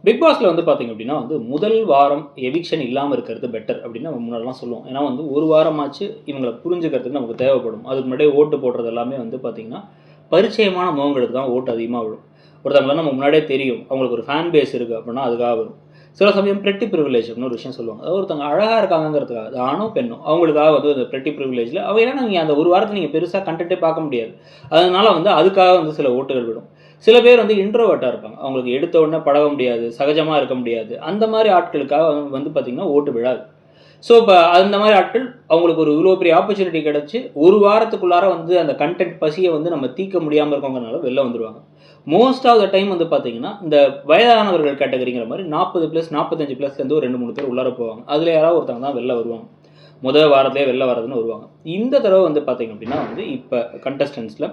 Big பாஸ்ல வந்து பார்த்தீங்க அப்படின்னா வந்து முதல் வாரம் எவிக்ஷன் இல்லாமல் இருக்கிறது பெட்டர் அப்படின்னு நம்ம முன்னாடிலாம் சொல்லுவோம். ஏன்னா வந்து ஒரு வாரமாச்சு இவங்களை புரிஞ்சுக்கிறதுக்கு நமக்கு தேவைப்படும். அதுக்கு முன்னாடியே ஓட்டு போடுறது எல்லாமே வந்து பார்த்தீங்கன்னா பரிச்சயமான முகங்களுக்கு தான் ஓட்டு அதிகமாக விடும். ஒருத்தவங்களை நம்ம முன்னாடியே தெரியும், அவங்களுக்கு ஒரு ஃபேன் பேஸ் இருக்குது அப்படின்னா அதுக்காக வரும். சில சமயம் பிரெட்டி ப்ரிவிலேஜ் அப்படின்னு ஒரு விஷயம் சொல்லுவாங்க. அதாவது ஒருத்தவங்க அழகாக இருக்காங்கிறதுக்காக, அது ஆணோ பெண்ணோ அவங்களுக்காக வந்து அந்த பிரெட்டி ப்ரிவிலேஜில் அவ ஏன்னா நீங்கள் அந்த ஒரு வாரத்தை நீங்கள் பெருசாக கண்டென்ட்டே பார்க்க முடியாது. அதனால வந்து அதுக்காக வந்து சில ஓட்டுகள் விடும். சில பேர் வந்து இன்ட்ரோவர்ட்டாக இருப்பாங்க. அவங்களுக்கு எடுத்த உடனே பழக முடியாது, சகஜமாக இருக்க முடியாது. அந்த மாதிரி ஆட்களுக்காக வந்து பார்த்தீங்கன்னா ஓட்டு விழாது. ஸோ இப்போ அந்த மாதிரி ஆட்கள் அவங்களுக்கு ஒரு இவ்வளோ பெரிய ஆப்பர்ச்சுனிட்டி கிடச்சி ஒரு வாரத்துக்குள்ளார வந்து அந்த கண்டென்ட் பசியை வந்து நம்ம தீர்க்க முடியாமல் இருக்கவங்கனால வெளில வந்துடுவாங்க. மோஸ்ட் ஆஃப் த டைம் வந்து பார்த்தீங்கன்னா இந்த வயதானவர்கள் கேட்டகரிங்கிற மாதிரி 40+ 45+லேருந்து ஒரு 2-3 பேர் உள்ளார போவாங்க. அதில் யாராவது ஒருத்தவங்க தான் வெளில வருவாங்க. முதல் வாரத்திலே வெளில வர்றதுன்னு வருவாங்க. இந்த தடவை வந்து பார்த்தீங்க அப்படின்னா வந்து இப்போ கண்டஸ்டன்ஸில்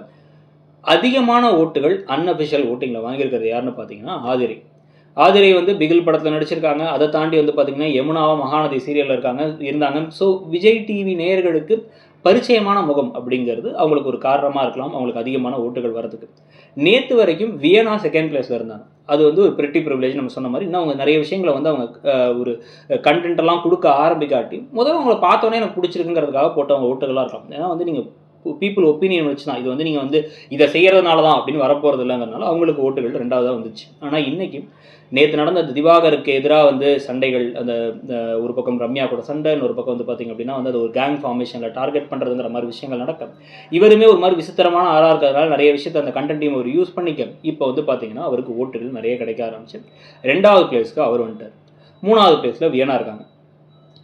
அதிகமான ஓட்டுகள் அன்அஃபிஷியல் ஓட்டிங்கில் வாங்கியிருக்கிறது யாருன்னு பார்த்தீங்கன்னா ஆதிரை. ஆதிரை வந்து பிகில் படத்தில் நடிச்சிருக்காங்க. அதை தாண்டி வந்து பார்த்தீங்கன்னா யமுனாவா மகாநதி சீரியலில் இருந்தாங்க. ஸோ விஜய் டிவி நேயர்களுக்கு பரிச்சயமான முகம் அப்படிங்கிறது அவங்களுக்கு ஒரு காரணமாக இருக்கலாம், அவங்களுக்கு அதிகமான ஓட்டுகள் வரதுக்கு. நேற்று வரைக்கும் வியனா செகண்ட் பிளேஸில் இருந்தாங்க. அது வந்து ஒரு பிரிட்டி ப்ரிவிலேஜ் நம்ம சொன்ன மாதிரி. இன்னும் அவங்க நிறைய விஷயங்களை வந்து அவங்க ஒரு கண்டென்ட் எல்லாம் கொடுக்க ஆரம்பிக்காட்டி முதல்ல அவங்கள பார்த்தோன்னே எனக்கு பிடிச்சிருக்குங்கிறதுக்காக போட்டவங்க ஓட்டுகளாக இருக்கலாம். ஏன்னா வந்து நீங்கள் பீப்புள் ஒப்பீனியன் வச்சு தான் இது வந்து நீங்கள் வந்து இதை செய்கிறதுனால தான் அப்படின்னு வரப்போகிறது இல்லைங்கிறதுனால அவங்களுக்கு ஓட்டுகள் 2வதாக வந்துச்சு. ஆனால் இன்றைக்கி நேற்று நடந்த அந்த திவாகருக்கு எதிராக வந்து சண்டைகள், அந்த ஒரு பக்கம் ரம்யா கூட சண்டை, ஒரு பக்கம் வந்து பார்த்திங்க அப்படின்னா வந்து அது ஒரு கேங் ஃபார்மேஷனில் டார்கெட் பண்ணுறதுங்கிற மாதிரி விஷயங்கள் நடக்கும். இவருமே ஒரு மாதிரி விசித்திரமான ஆளாக இருக்கிறதுனால நிறைய விஷயத்தை அந்த கண்டென்ட்டையும் அவர் யூஸ் பண்ணிக்க இப்போ வந்து பார்த்திங்கன்னா அவருக்கு ஓட்டுகள் நிறைய கிடைக்க ஆரம்பிச்சு 2வது பிளேஸ்க்கு அவர் வந்துட்டார். 3வது பிளேஸில் வியனா இருக்காங்க.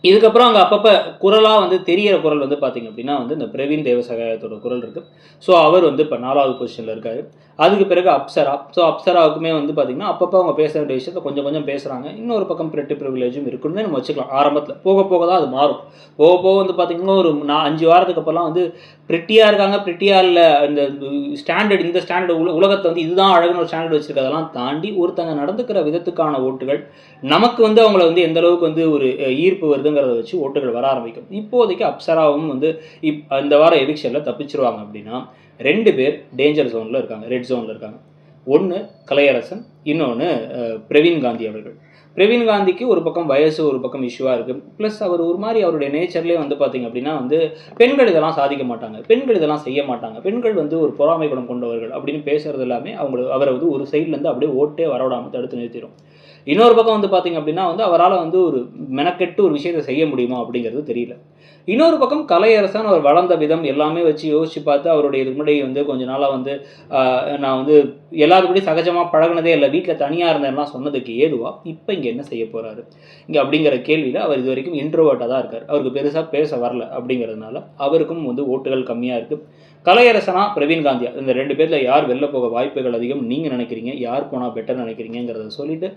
இதுக்கப்புறம் அங்கே அப்பப்போ குரலாக வந்து தெரிகிற குரல் வந்து பார்த்திங்க அப்படின்னா வந்து இந்த பிரவீன் தேவசகாயத்தோட குரல் இருக்குது. ஸோ அவர் வந்து இப்போ 4வது பொசிஷனில் இருக்கார். அதுக்கு பிறகு அப்சரா. ஸோ அப்சராவுக்குமே வந்து பார்த்திங்கன்னா அப்பப்போ அவங்க பேச வேண்டிய விஷயத்தை கொஞ்சம் கொஞ்சம் பேசுகிறாங்க. இன்னொரு பக்கம் பிரெட்டி ப்ரிவிலேஜும் இருக்குன்னு நம்ம வச்சுக்கலாம். ஆரம்பத்தில் போக போக தான் அது மாறும். போக போக வந்து பார்த்திங்கன்னா ஒரு 5 வாரத்துக்கு அப்புறம்லாம் வந்து பிரிட்டியாக இருக்காங்க, பிரிட்டியாக இல்லை, இந்த ஸ்டாண்டர்ட் இந்த ஸ்டாண்டர்ட் உலகத்தை வந்து இதுதான் அழகுன்னு ஒரு ஸ்டாண்டர்ட் வச்சுருக்கதெல்லாம் தாண்டி ஒருத்தங்க நடந்துக்கிற விதத்துக்கான ஓட்டுகள் நமக்கு வந்து அவங்கள வந்து எந்த அளவுக்கு வந்து ஒரு ஈர்ப்பு வருதுங்கிறத வச்சு ஓட்டுகள் வர ஆரம்பிக்கும். இப்போதைக்கு அப்சராவும் வந்து இந்த வாரம் எவிக்ஷனில் தப்பிச்சிருவாங்க அப்படின்னா 2 பேர் டேஞ்சர் ஜோனில் இருக்காங்க, ரெட் ஜோனில் இருக்காங்க. ஒன்று கலையரசன், இன்னொன்று பிரவீன் காந்தி அவர்கள். பிரவீன் காந்திக்கு ஒரு பக்கம் வயசு, ஒரு பக்கம் இஷ்யூவாக இருக்குது. ப்ளஸ் அவர் ஒரு மாதிரி அவருடைய நேச்சர்லேயே வந்து பார்த்திங்க அப்படின்னா வந்து பெண்கள் இதெல்லாம் சாதிக்க மாட்டாங்க, பெண்கள் இதெல்லாம் செய்ய மாட்டாங்க, பெண்கள் வந்து ஒரு பொறாமை குணம் கொண்டவர்கள் அப்படின்னு பேசுகிறது எல்லாமே அவரை வந்து ஒரு சைட்லேருந்து அப்படியே ஓட்டே வரவிடாமல் தடுத்து நிறுத்திடும். இன்னொரு பக்கம் வந்து பார்த்திங்க அப்படின்னா வந்து அவரால் வந்து ஒரு மெனக்கெட்டு ஒரு விஷயத்தை செய்ய முடியுமா அப்படிங்கிறது தெரியல. இன்னொரு பக்கம் கலையரசன் அவர் வளர்ந்த விதம் எல்லாமே வச்சு யோசித்து பார்த்து அவருடைய இதுக்கு முன்னாடி வந்து கொஞ்ச நாளாக வந்து நான் வந்து எல்லாருக்கூடி சகஜமாக பழகினதே இல்லை, வீட்டில் தனியாக இருந்தேன்லாம் சொன்னதுக்கு ஏதுவா இப்போ இங்கே என்ன செய்ய போகிறாரு இங்கே அப்படிங்கிற கேள்வியில் அவர் இது வரைக்கும் இன்ட்ரோவர்ட்டாக தான் இருக்கார். அவருக்கு பெருசாக பேச வரல அப்படிங்கிறதுனால அவருக்கும் வந்து ஓட்டுகள் கம்மியாக இருக்குது. கலையரசனா பிரவீன் காந்தியா இந்த 2 பேரில் யார் வெளில போக வாய்ப்புகள் அதிகம் நீங்கள் நினைக்கிறீங்க, யார் போனால் பெட்டர் நினைக்கிறீங்கிறத சொல்லிவிட்டு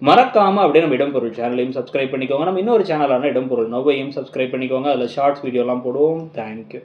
மறக்காமல் அப்படியே நம்ம இடம்பொருள் சேனலையும் சப்ஸ்கிரைப் பண்ணிக்கோங்க. நம்ம இன்னொரு சேனலான இடம்பொருள் நோவையும் சப்ஸ்கிரைப் பண்ணிக்கோங்க. அதில் ஷார்ட்ஸ் வீடியோலாம் போடுவோம். தேங்க்யூ.